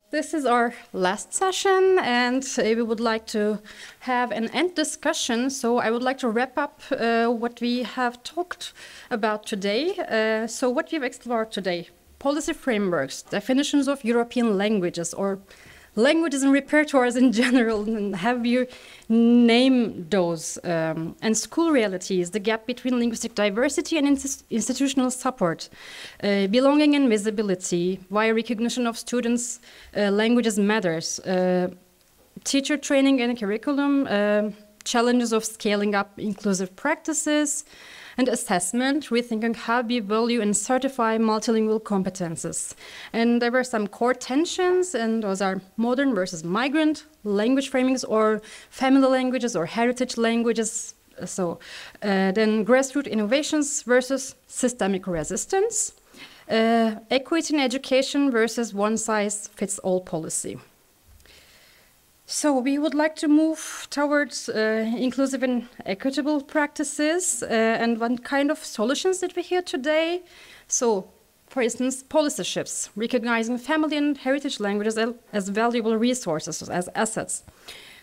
This is our last session, and we would like to have an end discussion. So I would like to wrap up what we have talked about today. So what we've explored today: policy frameworks, definitions of European languages, or languages and repertoires in general, and have you name those, and school realities, the gap between linguistic diversity and institutional support, belonging and visibility, why recognition of students' languages matters, teacher training and curriculum, challenges of scaling up inclusive practices, and assessment, rethinking how we value and certify multilingual competences. And there were some core tensions, and those are modern versus migrant language framings, or family languages or heritage languages. So then grassroots innovations versus systemic resistance, equity in education versus one-size-fits-all policy. So we would like to move towards inclusive and equitable practices, and one kind of solutions that we hear today. So, for instance, policy shifts, recognizing family and heritage languages as valuable resources, as assets.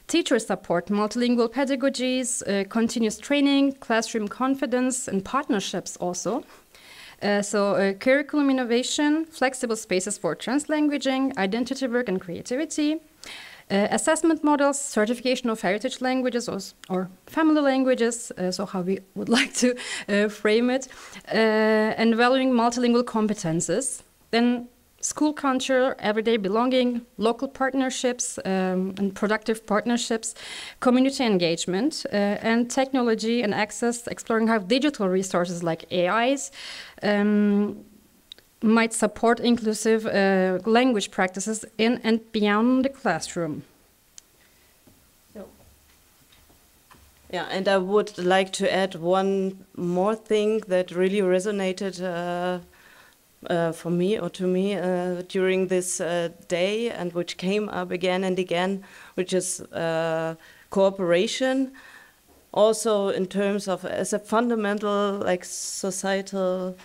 Teacher support, multilingual pedagogies, continuous training, classroom confidence, and partnerships also. Curriculum innovation, flexible spaces for translanguaging, identity work and creativity. Assessment models, certification of heritage languages or family languages, so how we would like to frame it, and valuing multilingual competences. Then school culture, everyday belonging, local partnerships and productive partnerships, community engagement, and technology and access, exploring how digital resources like AIs might support inclusive language practices in and beyond the classroom. Yeah, and I would like to add one more thing that really resonated for me or to me during this day, and which came up again and again, which is cooperation. Also in terms of as a fundamental, like, societal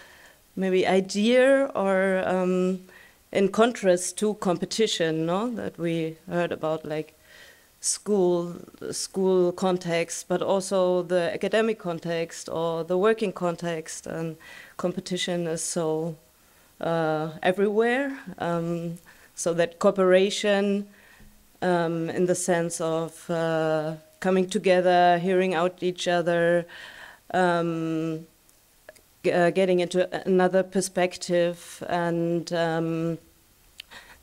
maybe idea, or in contrast to competition, no? That we heard about, like school context, but also the academic context or the working context, and competition is so everywhere. So that cooperation, in the sense of coming together, hearing out each other, getting into another perspective, and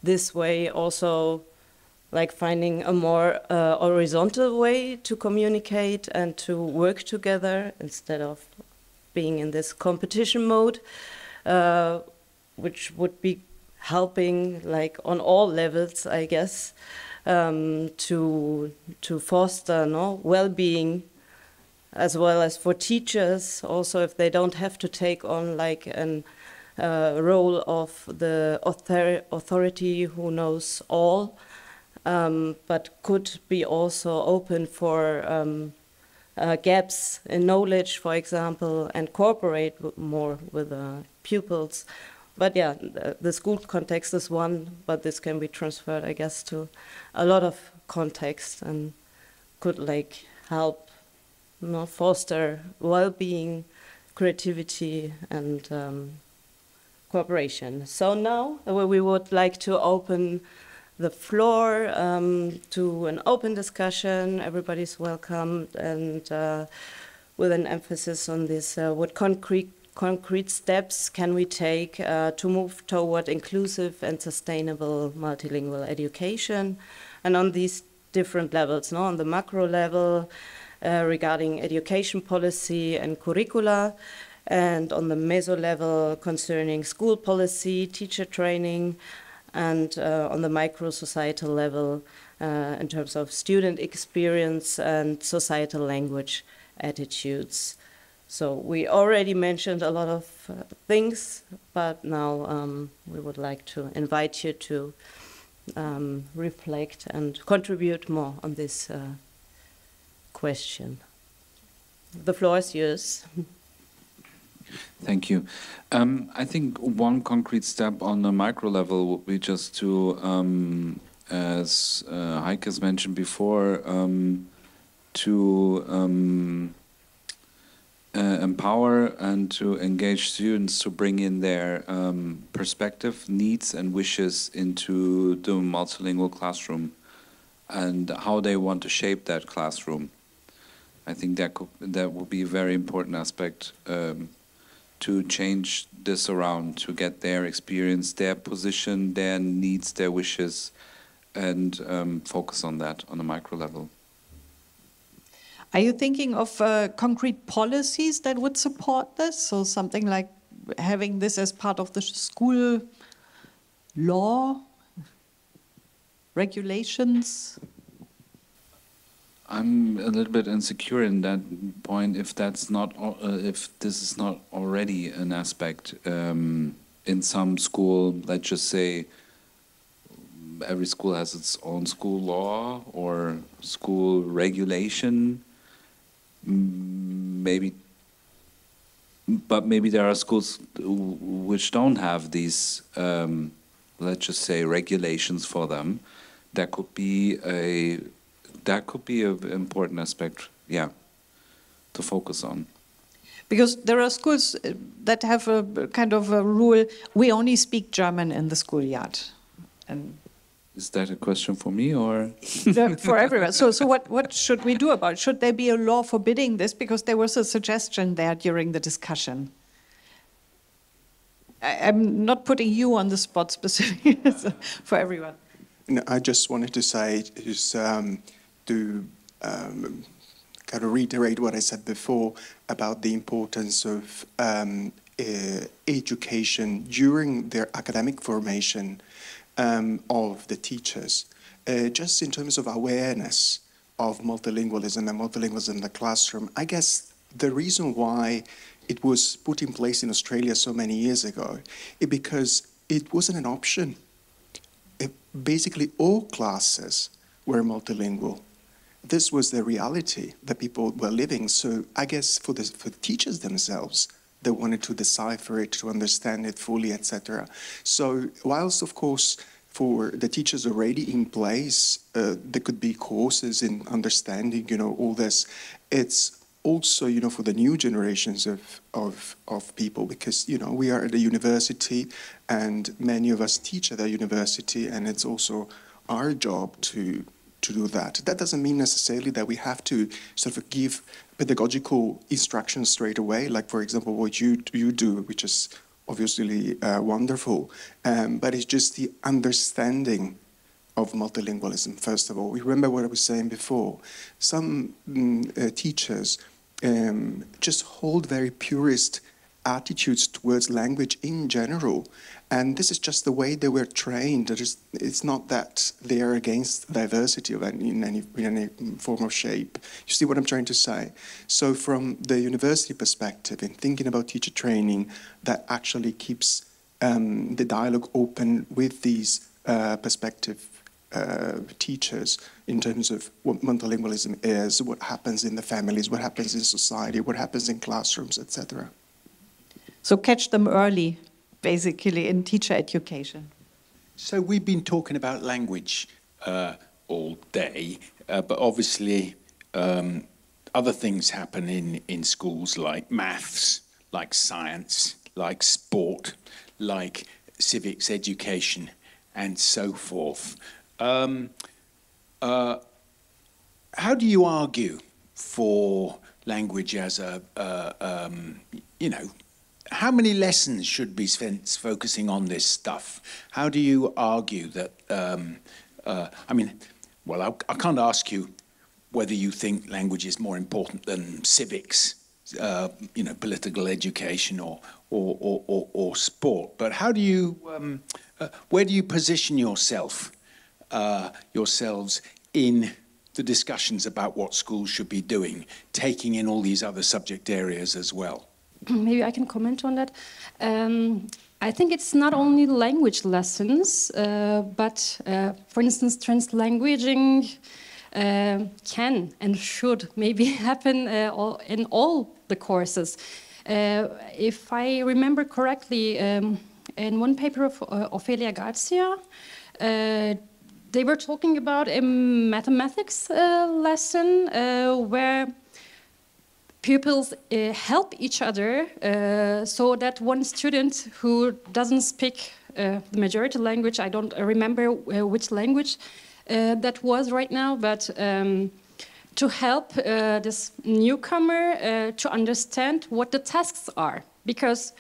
this way also like finding a more horizontal way to communicate and to work together instead of being in this competition mode, which would be helping, like, on all levels, I guess, to foster well-being, as well as for teachers also, if they don't have to take on like an role of the authority who knows all, but could be also open for gaps in knowledge, for example, and cooperate more with pupils. But yeah, the school context is one, but this can be transferred, I guess, to a lot of context, and could like help foster well-being, creativity, and cooperation. So now we would like to open the floor to an open discussion. Everybody's welcome, and with an emphasis on this, what concrete steps can we take to move toward inclusive and sustainable multilingual education, and on these different levels, on the macro level, regarding education policy and curricula, and on the meso level concerning school policy, teacher training, and on the micro societal level in terms of student experience and societal language attitudes. So we already mentioned a lot of things, but now we would like to invite you to reflect and contribute more on this question. The floor is yours. Thank you. I think one concrete step on the micro level would be just to, as Heike has mentioned before, to empower and to engage students to bring in their perspective, needs and wishes into the multilingual classroom and how they want to shape that classroom. I think that would be a very important aspect to change this around, to get their experience, their position, their needs, their wishes, and focus on that on a micro level. Are you thinking of concrete policies that would support this? So something like having this as part of the school law, regulations? I'm a little bit insecure in that point. If that's not, if this is not already an aspect in some school, let's just say every school has its own school law or school regulation. Maybe, but maybe there are schools which don't have these, let's just say, regulations for them. That could be an important aspect, yeah, to focus on. Because there are schools that have a kind of a rule, we only speak German in the schoolyard. And is that a question for me or? for everyone. So what should we do about it? Should there be a law forbidding this? Because there was a suggestion there during the discussion. I'm not putting you on the spot specifically for everyone. No, I just wanted to say is to kind of reiterate what I said before about the importance of education during their academic formation of the teachers, just in terms of awareness of multilingualism and multilingualism in the classroom. I guess the reason why it was put in place in Australia so many years ago is because it wasn't an option. Basically, all classes were multilingual. This was the reality that people were living. So I guess for the teachers themselves, they wanted to decipher it, to understand it fully, etc. So whilst, of course, for the teachers already in place, there could be courses in understanding, all this. It's also, for the new generations of people, because, we are at a university and many of us teach at a university, and it's also our job to do that. That doesn't mean necessarily that we have to sort of give pedagogical instructions straight away, like, for example, what you do, which is obviously wonderful, but it's just the understanding of multilingualism, first of all. Remember what I was saying before. Some teachers just hold very purist attitudes towards language in general, and this is just the way they were trained. It's not that they are against diversity in any form or shape. You see what I'm trying to say? So from the university perspective, in thinking about teacher training, that actually keeps the dialogue open with these perspective teachers in terms of what multilingualism is, what happens in the families, what happens in society, what happens in classrooms, etc. So catch them early, basically, in teacher education. So we've been talking about language all day, but obviously other things happen in schools like maths, like science, like sport, like civics education, and so forth. How do you argue for language as how many lessons should be spent focusing on this stuff? How do you argue that, I can't ask you whether you think language is more important than civics, political education or sport, but how do you, where do you position yourselves in the discussions about what schools should be doing, taking in all these other subject areas as well? Maybe I can comment on that. I think it's not only language lessons, but for instance, translanguaging can and should maybe happen in all the courses. If I remember correctly, in one paper of Ofelia Garcia, they were talking about a mathematics lesson where pupils help each other so that one student who doesn't speak the majority language, I don't remember which language that was right now, but to help this newcomer to understand what the tasks are, because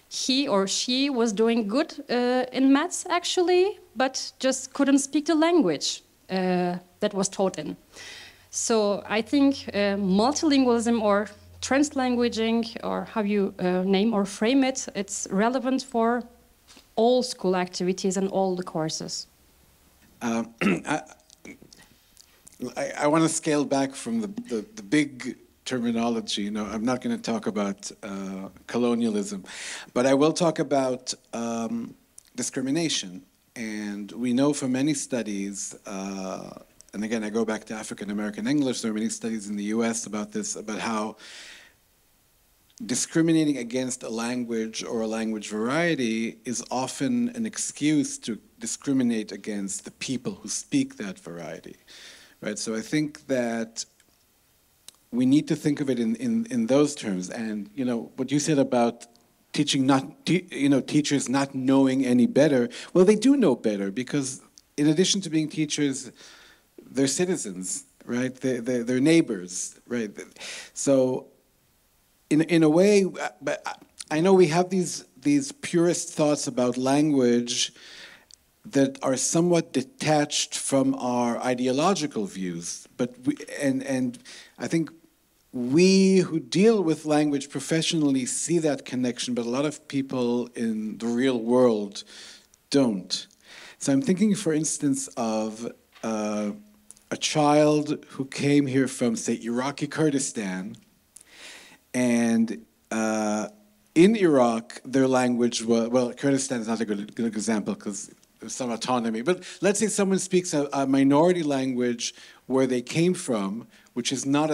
he or she was doing good in maths actually, but just couldn't speak the language that was taught in. So I think multilingualism or translanguaging, or how you name or frame it, it's relevant for all school activities and all the courses. I want to scale back from the big terminology. You know, I'm not going to talk about colonialism, but I will talk about discrimination. And we know from many studies, and again, I go back to African American English, there are many studies in the US about this, about how discriminating against a language or a language variety is often an excuse to discriminate against the people who speak that variety. Right, so I think that we need to think of it in those terms. And you know what you said about teaching teachers not knowing any better. Well, they do know better, because in addition to being teachers, they're citizens, right? They're neighbors, right? So in a way, but I know we have these purist thoughts about language that are somewhat detached from our ideological views, but and I think we who deal with language professionally see that connection, but a lot of people in the real world don't. So I'm thinking, for instance, of a child who came here from, say, Iraqi Kurdistan, and in Iraq, their language was, well, Kurdistan is not a good example because there's some autonomy, but let's say someone speaks a minority language where they came from, which is not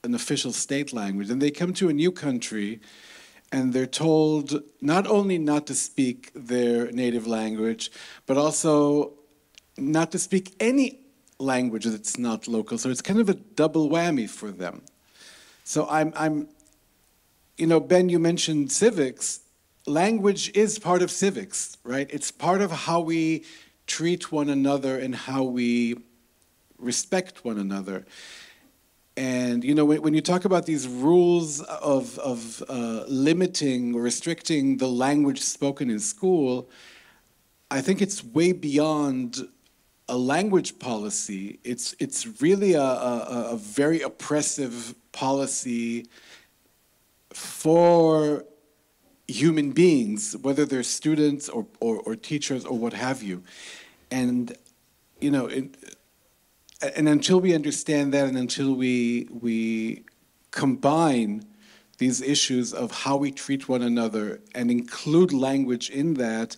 an official state language, and they come to a new country and they're told not only not to speak their native language, but also not to speak any language that's not local. So it's kind of a double whammy for them. So I'm you know, Ben, you mentioned civics. Language is part of civics, right? It's part of how we treat one another and how we respect one another. And you know, when you talk about these rules of limiting or restricting the language spoken in school, I think it's way beyond a language policy. It's really a very oppressive policy for human beings, whether they're students or teachers or what have you. And you know, and until we understand that, and until we combine these issues of how we treat one another and include language in that,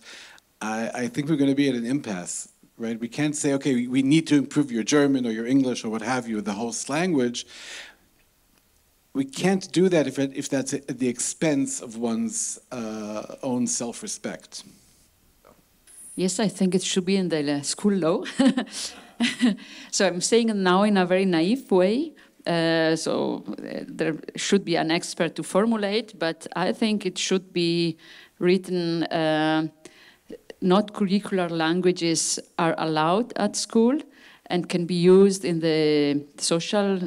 I think we're going to be at an impasse, right? We can't say, okay, we need to improve your German or your English or what have you, the host language. We can't do that if that's at the expense of one's own self-respect. Yes, I think it should be in the school law. So I'm saying it now in a very naive way. There should be an expert to formulate, but I think it should be written, not curricular languages are allowed at school and can be used in the social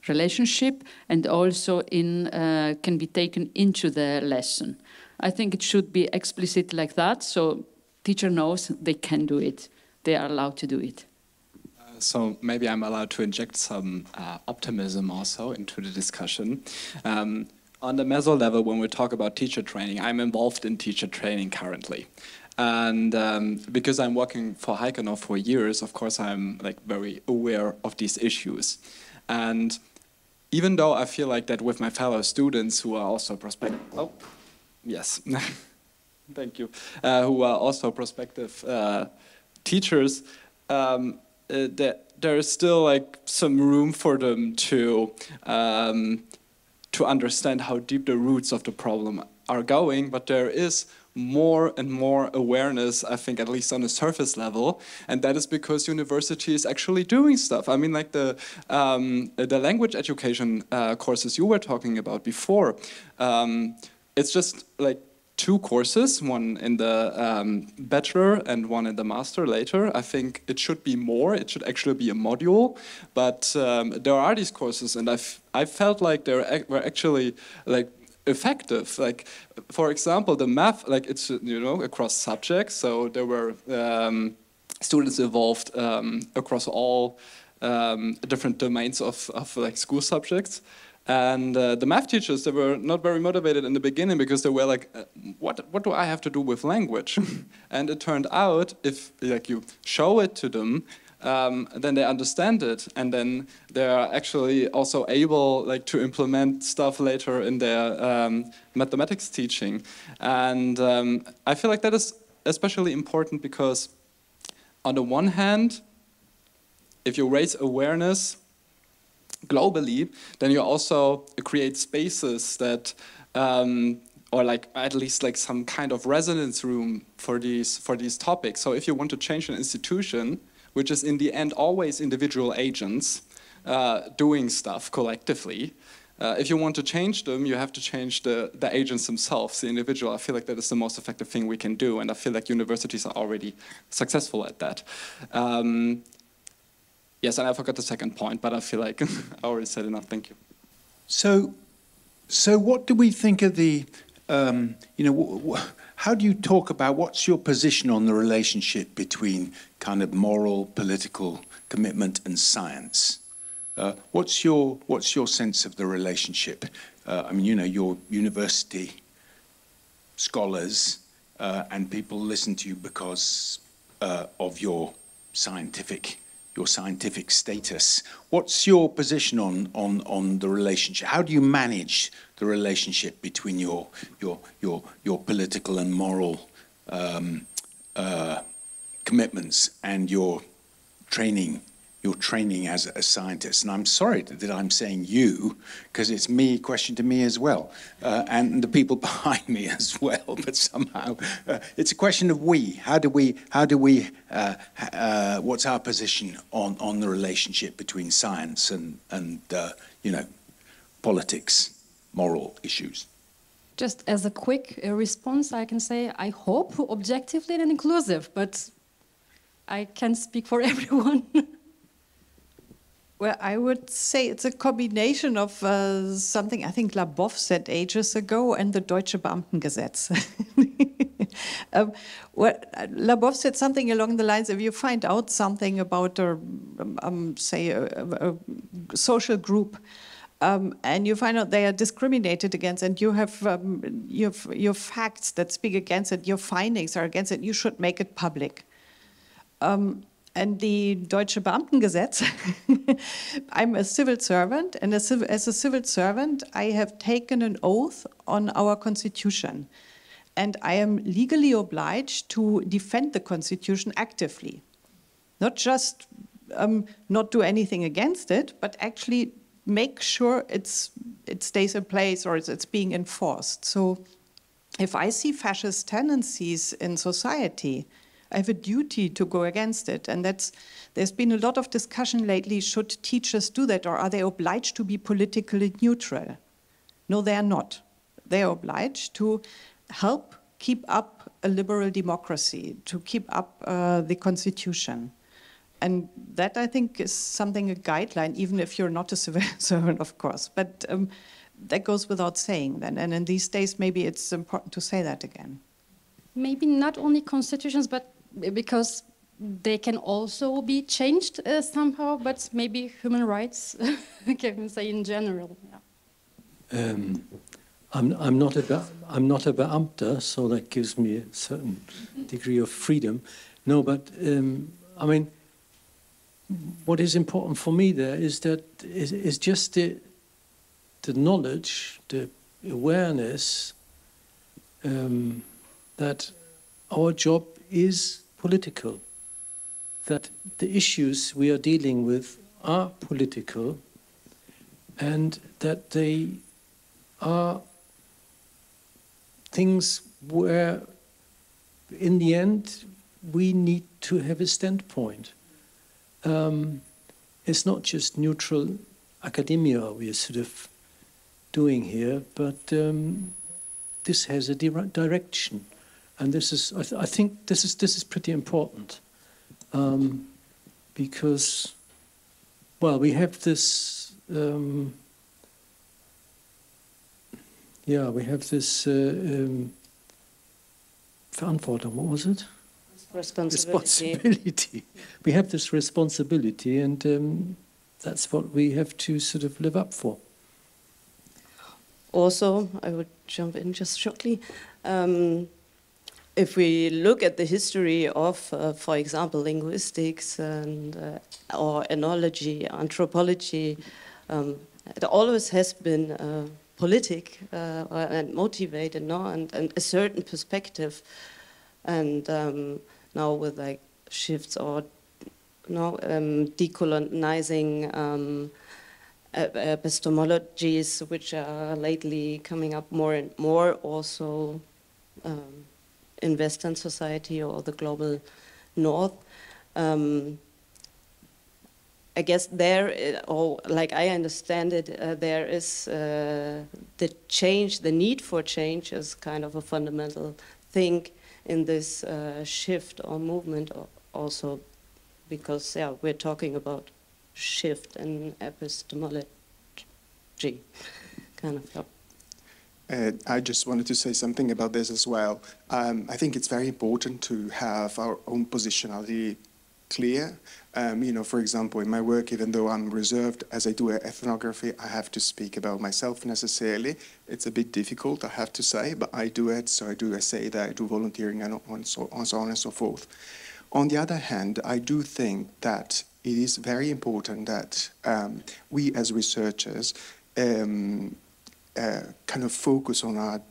relationship, and also can be taken into the lesson. I think it should be explicit like that, so teacher knows they can do it. They are allowed to do it. So maybe I'm allowed to inject some optimism also into the discussion. On the meso level, when we talk about teacher training, I'm involved in teacher training currently. And because I'm working for Heikenau for years, of course, I'm like very aware of these issues. And even though I feel like that with my fellow students who are also prospective, oh, yes, thank you, who are also prospective teachers, there is still like some room for them to to understand how deep the roots of the problem are going, but there is more and more awareness, I think, at least on a surface level, and that is because university is actually doing stuff. I mean, like the language education courses you were talking about before, it's just like 2 courses, one in the bachelor and one in the master later. I think it should be more, it should actually be a module, but there are these courses, and I felt like they were actually like effective. Like, for example, the math, like it's, you know, across subjects, so there were students involved across all different domains of like school subjects. And the math teachers, they were not very motivated in the beginning because they were like, what do I have to do with language? And it turned out, if like you show it to them, then they understand it, and then they are actually also able like to implement stuff later in their mathematics teaching. And I feel like that is especially important because on the one hand, if you raise awareness globally, then you also create spaces that, or like at least like some kind of resonance room for these topics. So if you want to change an institution, which is in the end always individual agents doing stuff collectively, if you want to change them, you have to change the agents themselves, the individual. I feel like that is the most effective thing we can do, and I feel like universities are already successful at that. Yes, and I forgot the second point, but I feel like I already said enough. Thank you. So what do we think of the, you know, how do you talk about, what's your position on the relationship between kind of moral, political commitment and science? What's your sense of the relationship? I mean, you know, you're university scholars and people listen to you because of your scientific status. What's your position on the relationship? How do you manage the relationship between your political and moral commitments and your training as a scientist? And I'm sorry that I'm saying you, because it's me, question to me as well, and the people behind me as well. But somehow it's a question of we. How do we? What's our position on the relationship between science and you know, politics, moral issues? Just as a quick response, I can say I hope objectively and inclusive, but I can't speak for everyone. Well, I would say it's a combination of something I think Labov said ages ago and the Deutsche Beamtengesetz. Well, Labov said something along the lines, if you find out something about, say, a social group, and you find out they are discriminated against, and you have your facts that speak against it, your findings are against it, you should make it public. And the Deutsche Beamtengesetz, I'm a civil servant, and as a civil servant, I have taken an oath on our constitution. And I am legally obliged to defend the constitution actively. Not just not do anything against it, but actually make sure it stays in place or it's being enforced. So if I see fascist tendencies in society, I have a duty to go against it. And there's been a lot of discussion lately, should teachers do that, or are they obliged to be politically neutral? No, they are not. They are obliged to help keep up a liberal democracy, to keep up the constitution. And that, I think, is something, a guideline, even if you're not a civil servant, of course. But that goes without saying then. And in these days, maybe it's important to say that again. Maybe not only constitutions, but because they can also be changed somehow, but maybe human rights, can say in general. Yeah. I'm not a Beamter, so that gives me a certain degree of freedom. No, but I mean, what is important for me there is that is just the knowledge, the awareness that our job is political, that the issues we are dealing with are political, and that they are things where, in the end, we need to have a standpoint. It's not just neutral academia we are sort of doing here, but this has a direction, and this is, I think, this is pretty important, because, well, we have this. We have this Verantwortung. What was it? Responsibility. We have this responsibility, and that's what we have to sort of live up for. Also, I would jump in just shortly. If we look at the history of, for example, linguistics and or ethnology, anthropology, it always has been politic and motivated, no, and a certain perspective, and now with like shifts or decolonizing epistemologies, which are lately coming up more and more, also in Western society or the global North. I guess there, or like I understand it, there is the change, the need for change is kind of a fundamental thing in this shift or movement also, because we're talking about shift in epistemology, kind of. I just wanted to say something about this as well. I think it's very important to have our own positionality clear. For example, in my work, even though I'm reserved as I do ethnography, I have to speak about myself necessarily. It's a bit difficult, I have to say, but I do it. So I do essay that, I do volunteering, and so on and so forth. On the other hand, I do think that it is very important that we as researchers kind of focus on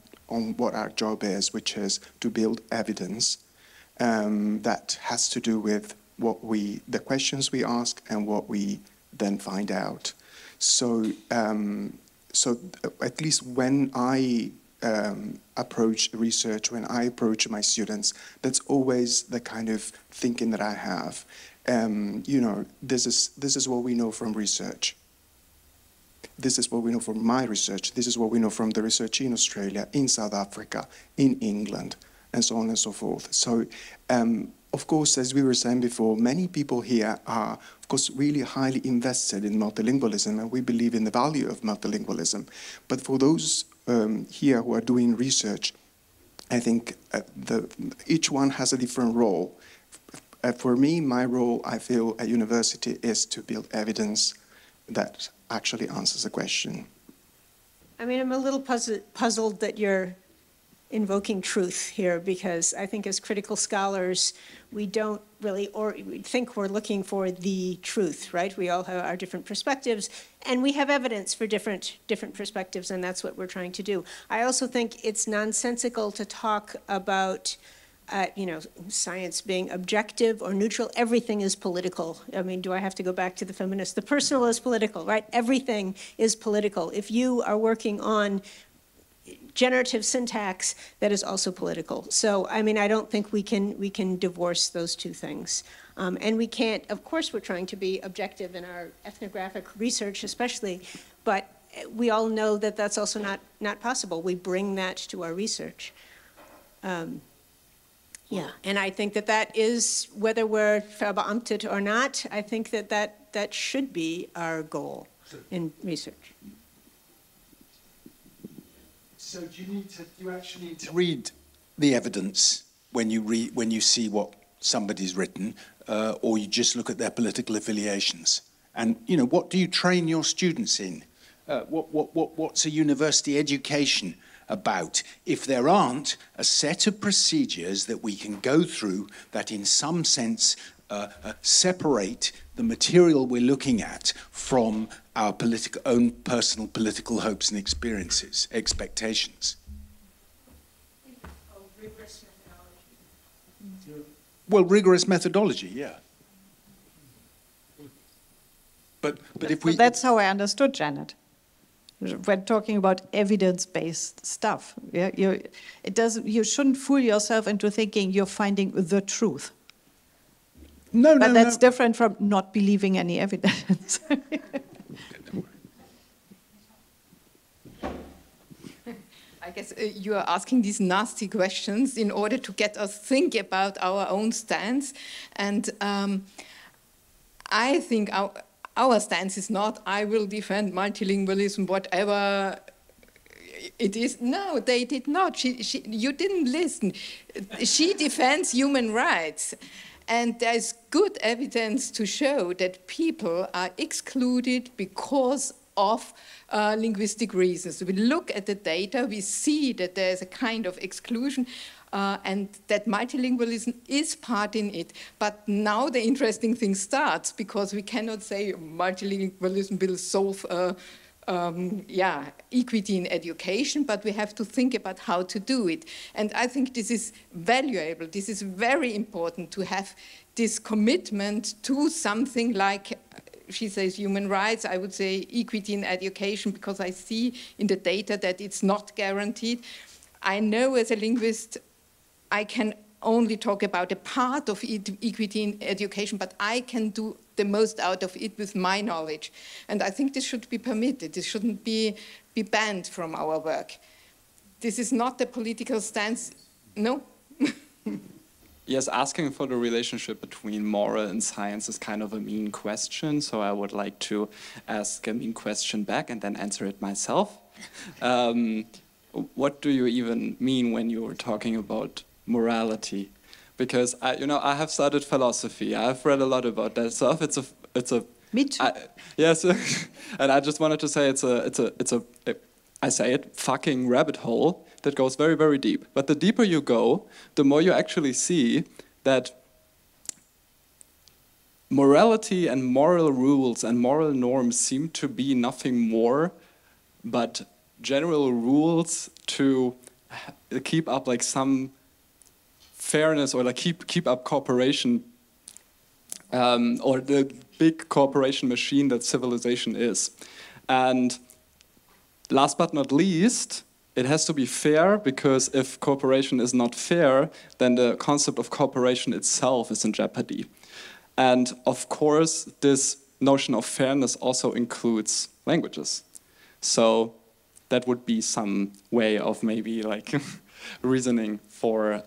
what our job is, which is to build evidence that has to do with the questions we ask and what we then find out. So, so at least when I approach research, when I approach my students, that's always the kind of thinking that I have. This is what we know from research. This is what we know from my research. This is what we know from the research in Australia, in South Africa, in England, and so on and so forth. So, of course, as we were saying before, many people here are, of course, really highly invested in multilingualism, and we believe in the value of multilingualism. But for those here who are doing research, I think each one has a different role. For me, my role, I feel, at university is to build evidence that actually answers a question. I mean, I'm a little puzzled that you're invoking truth here, because I think as critical scholars, we don't really, or we think we're looking for the truth, right? We all have our different perspectives, and we have evidence for different perspectives, and that's what we're trying to do. I also think it's nonsensical to talk about science being objective or neutral. Everything is political. I mean, do I have to go back to the feminists? The personal is political, right? Everything is political. If you are working on generative syntax, that is also political. So, I mean, I don't think we can divorce those two things. And we can't, of course, we're trying to be objective in our ethnographic research, especially, but we all know that that's also not possible. We bring that to our research. Yeah, and I think that is, whether we're verbeamtet or not, I think that should be our goal in research. So do you actually need to read the evidence when you see what somebody's written, or you just look at their political affiliations? And what do you train your students in? What's a university education about, if there aren't a set of procedures that we can go through that in some sense separate the material we're looking at from our own personal political hopes and expectations. Rigorous methodology. Well, rigorous methodology, yeah. But if we... That's how I understood Janet. when talking about evidence-based stuff. Yeah, you shouldn't fool yourself into thinking you're finding the truth. But that's different from not believing any evidence. I guess you are asking these nasty questions in order to get us think about our own stance. And I think our stance is not, I will defend multilingualism, whatever it is. No, they did not. You didn't listen. She defends human rights. And there's good evidence to show that people are excluded because of linguistic reasons. We look at the data, we see that there's a kind of exclusion and that multilingualism is part in it. But now the interesting thing starts, because we cannot say multilingualism will solve equity in education, but we have to think about how to do it. And I think this is valuable. This is very important to have this commitment to something like, she says human rights, I would say equity in education, because I see in the data that it's not guaranteed. I know as a linguist, I can only talk about a part of equity in education, but I can do the most out of it with my knowledge. And I think this should be permitted. This shouldn't be banned from our work. This is not a political stance, no? Yes, asking for the relationship between moral and science is kind of a mean question, so I would like to ask a mean question back and then answer it myself. What do you even mean when you were talking about morality? Because I have studied philosophy. I've read a lot about that stuff. It's a Me too. Yes, and I just wanted to say I say it, fucking rabbit hole that goes very, very deep. But the deeper you go, the more you actually see that morality and moral rules and moral norms seem to be nothing more but general rules to keep up like some fairness, or like keep up cooperation, or the big cooperation machine that civilization is. And last but not least, it has to be fair, because if cooperation is not fair, then the concept of cooperation itself is in jeopardy. And of course, this notion of fairness also includes languages. So that would be some way of maybe like reasoning for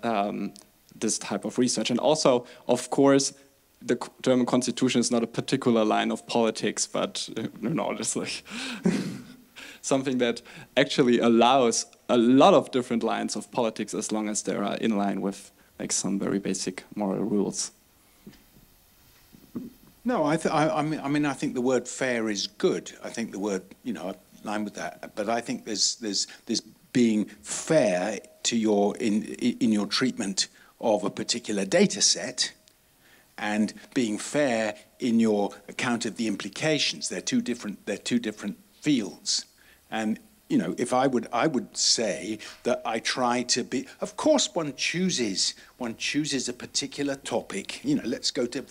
this type of research. And also, of course, the German constitution is not a particular line of politics, but just like something that actually allows a lot of different lines of politics, as long as they are in line with like some very basic moral rules. No, I think the word fair is good. I think the word, in line with that. But I think there's being fair to in your treatment of a particular data set, and being fair in your account of the implications. They're two different fields. And if I would say that I try to be. Of course, one chooses a particular topic. Let's go to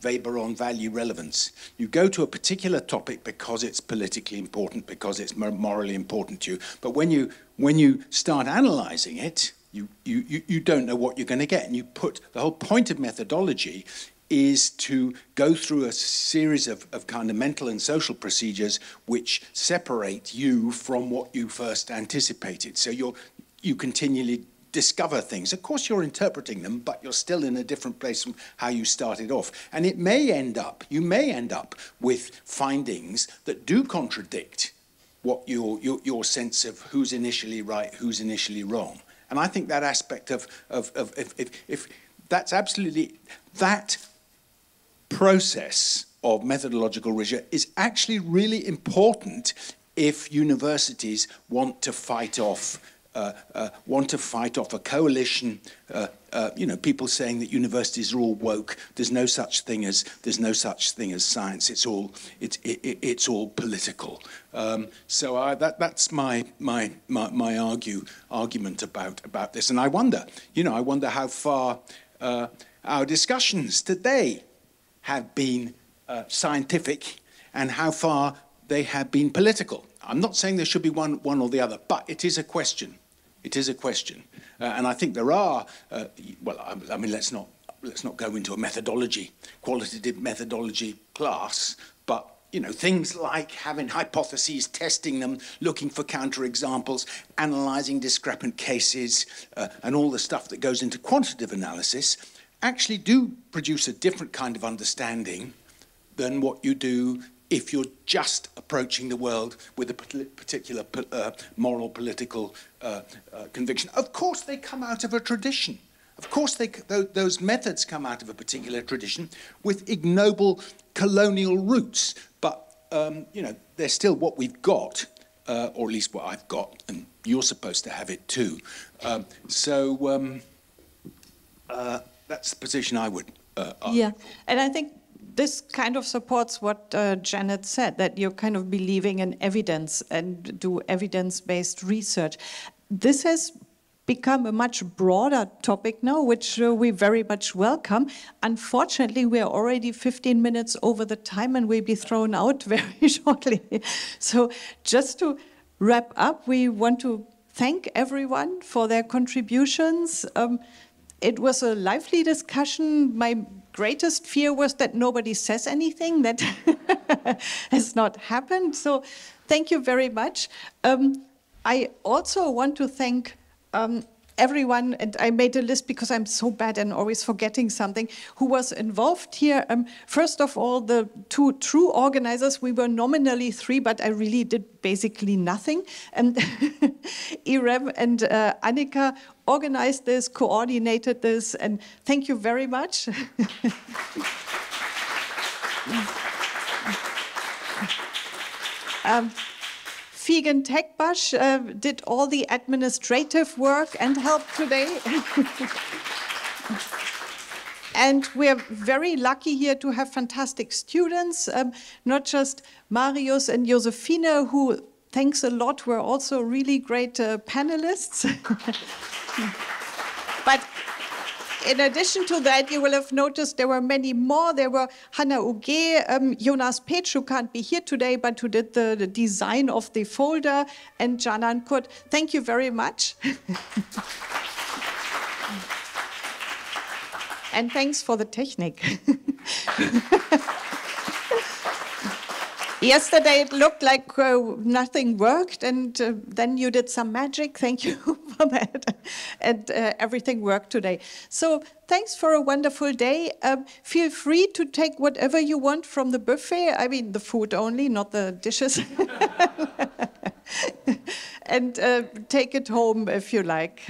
Weber on value relevance. You go to a particular topic because it's politically important, because it's morally important to you. But when you start analysing it, you don't know what you're going to get. And the whole point of methodology is to go through a series of kind of mental and social procedures which separate you from what you first anticipated. So you continually discover things. Of course, you're interpreting them, but you're still in a different place from how you started off. And you may end up with findings that do contradict what your sense of who's initially right, who's initially wrong. And I think that aspect of if that's absolutely, that process of methodological rigor is actually really important if universities want to fight off a coalition, people saying that universities are all woke. There's no such thing as science. It's all political. So that's my argument about this. And I wonder how far our discussions today have been scientific and how far they have been political. I'm not saying there should be one or the other, but it is a question. It is a question. And I think there are, well, I mean, let's not go into a methodology, qualitative methodology class, but, you know, things like having hypotheses, testing them, looking for counterexamples, analysing discrepant cases, and all the stuff that goes into quantitative analysis actually do produce a different kind of understanding than what you do if you're just approaching the world with a particular moral, political conviction. Of course, they come out of a tradition. Of course, those methods come out of a particular tradition with ignoble colonial roots. But, you know, they're still what we've got, or at least what I've got, and you're supposed to have it too. That's the position I would argue. Yeah, and I think this kind of supports what Janet said, that you're kind of believing in evidence and do evidence-based research. This has become a much broader topic now, which we very much welcome. Unfortunately, we are already 15 minutes over the time and we'll be thrown out very shortly. So just to wrap up, we want to thank everyone for their contributions. It was a lively discussion. My greatest fear was that nobody says anything. That has not happened. So thank you very much. I also want to thank everyone, and I made a list because I'm so bad and always forgetting something, who was involved here. First of all, the two true organizers. We were nominally 3, but I really did basically nothing. And Irem and Annika organized this, coordinated this, and thank you very much. Figen Tekbash did all the administrative work and helped today. And we're very lucky here to have fantastic students, not just Marius and Josefine, who, thanks a lot, were also really great panelists. But in addition to that, you will have noticed there were many more. There were Hannah Uge, Jonas Petsch, who can't be here today, but who did the design of the folder, and Canan Kurt. Thank you very much. And thanks for the technique. Yesterday it looked like nothing worked, and then you did some magic. Thank you for that. And everything worked today. So thanks for a wonderful day. Feel free to take whatever you want from the buffet. I mean, the food only, not the dishes. And take it home if you like.